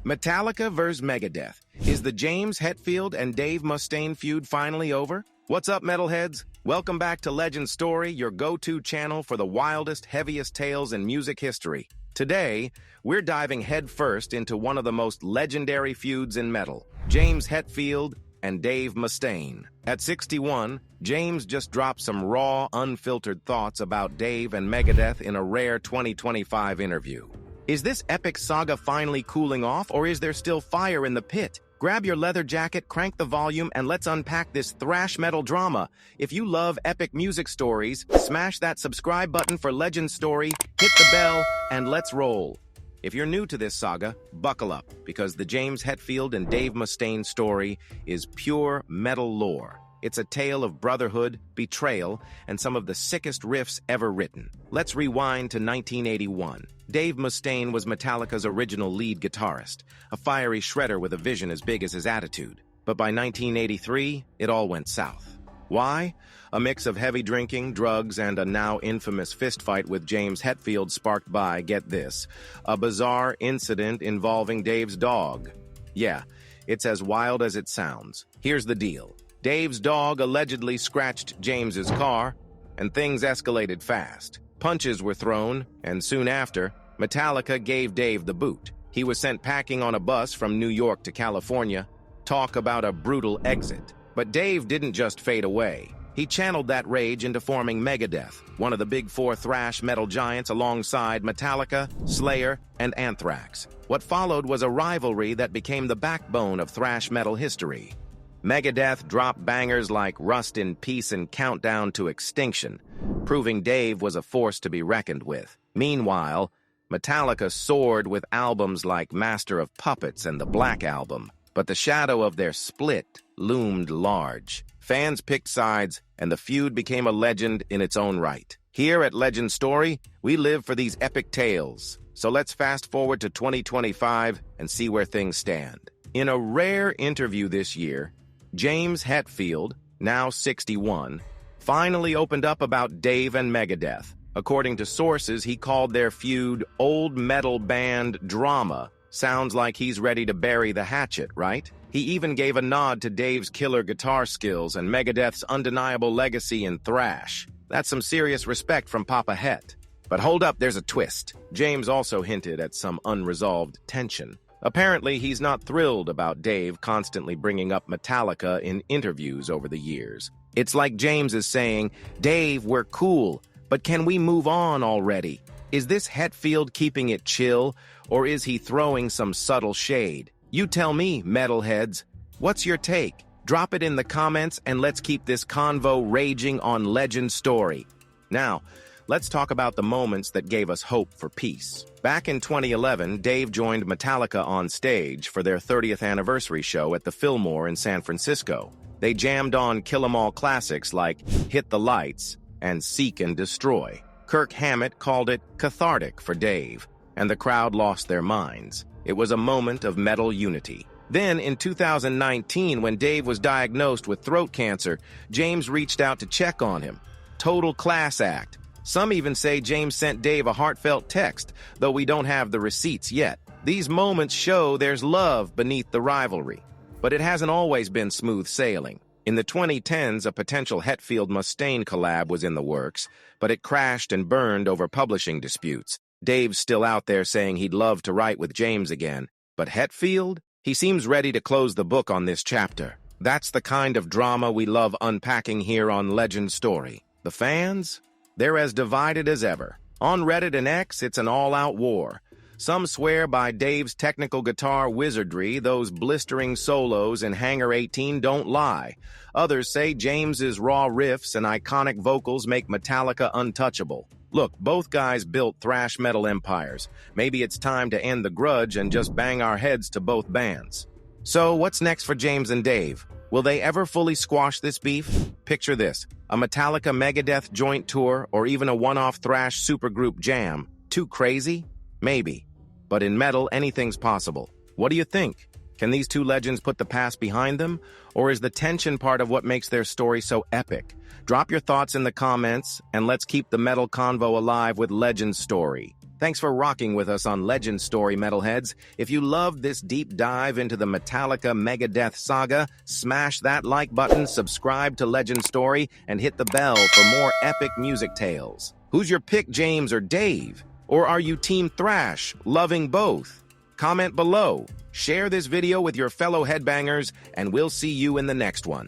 Metallica vs. Megadeth. Is the James Hetfield and Dave Mustaine feud finally over? What's up, metalheads? Welcome back to Legend Story, your go-to channel for the wildest, heaviest tales in music history. Today, we're diving headfirst into one of the most legendary feuds in metal, James Hetfield and Dave Mustaine. At 61, James just dropped some raw, unfiltered thoughts about Dave and Megadeth in a rare 2025 interview. Is this epic saga finally cooling off, or is there still fire in the pit? Grab your leather jacket, crank the volume, and let's unpack this thrash metal drama. If you love epic music stories, smash that subscribe button for Legend Story, hit the bell, and let's roll. If you're new to this saga, buckle up, because the James Hetfield and Dave Mustaine story is pure metal lore. It's a tale of brotherhood, betrayal, and some of the sickest riffs ever written. Let's rewind to 1981. Dave Mustaine was Metallica's original lead guitarist, a fiery shredder with a vision as big as his attitude. But by 1983, it all went south. Why? A mix of heavy drinking, drugs, and a now infamous fistfight with James Hetfield sparked by, get this, a bizarre incident involving Dave's dog. Yeah, it's as wild as it sounds. Here's the deal. Dave's dog allegedly scratched James's car, and things escalated fast. Punches were thrown, and soon after, Metallica gave Dave the boot. He was sent packing on a bus from New York to California. Talk about a brutal exit. But Dave didn't just fade away. He channeled that rage into forming Megadeth, one of the big four thrash metal giants alongside Metallica, Slayer, and Anthrax. What followed was a rivalry that became the backbone of thrash metal history. Megadeth dropped bangers like Rust in Peace and Countdown to Extinction, proving Dave was a force to be reckoned with. Meanwhile, Metallica soared with albums like Master of Puppets and the Black Album, but the shadow of their split loomed large. Fans picked sides, and the feud became a legend in its own right. Here at Legend Story, we live for these epic tales. So let's fast forward to 2025 and see where things stand. In a rare interview this year, James Hetfield, now 61, finally opened up about Dave and Megadeth. According to sources, he called their feud old metal band drama. Sounds like he's ready to bury the hatchet, right? He even gave a nod to Dave's killer guitar skills and Megadeth's undeniable legacy in thrash. That's some serious respect from Papa Het. But hold up, there's a twist. James also hinted at some unresolved tension. Apparently, he's not thrilled about Dave constantly bringing up Metallica in interviews over the years. It's like James is saying, "Dave, we're cool, but can we move on already?" Is this Hetfield keeping it chill, or is he throwing some subtle shade? You tell me, metalheads. What's your take? Drop it in the comments, and let's keep this convo raging on Legend Story. Now, let's talk about the moments that gave us hope for peace. Back in 2011, Dave joined Metallica on stage for their 30th anniversary show at the Fillmore in San Francisco. They jammed on Kill 'Em All classics like Hit the Lights and Seek and Destroy. Kirk Hammett called it cathartic for Dave, and the crowd lost their minds. It was a moment of metal unity. Then, in 2019, when Dave was diagnosed with throat cancer, James reached out to check on him. Total class act. Some even say James sent Dave a heartfelt text, though we don't have the receipts yet. These moments show there's love beneath the rivalry. But it hasn't always been smooth sailing. In the 2010s, a potential Hetfield-Mustaine collab was in the works, but it crashed and burned over publishing disputes. Dave's still out there saying he'd love to write with James again. But Hetfield? He seems ready to close the book on this chapter. That's the kind of drama we love unpacking here on Legend Story. The fans? They're as divided as ever. On Reddit and X, it's an all-out war. Some swear by Dave's technical guitar wizardry, those blistering solos in Hangar 18 don't lie. Others say James's raw riffs and iconic vocals make Metallica untouchable. Look, both guys built thrash metal empires. Maybe it's time to end the grudge and just bang our heads to both bands. So, what's next for James and Dave? Will they ever fully squash this beef? Picture this, a Metallica Megadeth joint tour or even a one-off thrash supergroup jam. Too crazy? Maybe. But in metal, anything's possible. What do you think? Can these two legends put the past behind them? Or is the tension part of what makes their story so epic? Drop your thoughts in the comments, and let's keep the metal convo alive with Legend Story. Thanks for rocking with us on Legend Story, Metalheads. If you loved this deep dive into the Metallica Megadeth saga, smash that like button, subscribe to Legend Story, and hit the bell for more epic music tales. Who's your pick, James or Dave? Or are you Team Thrash, loving both? Comment below, share this video with your fellow headbangers, and we'll see you in the next one.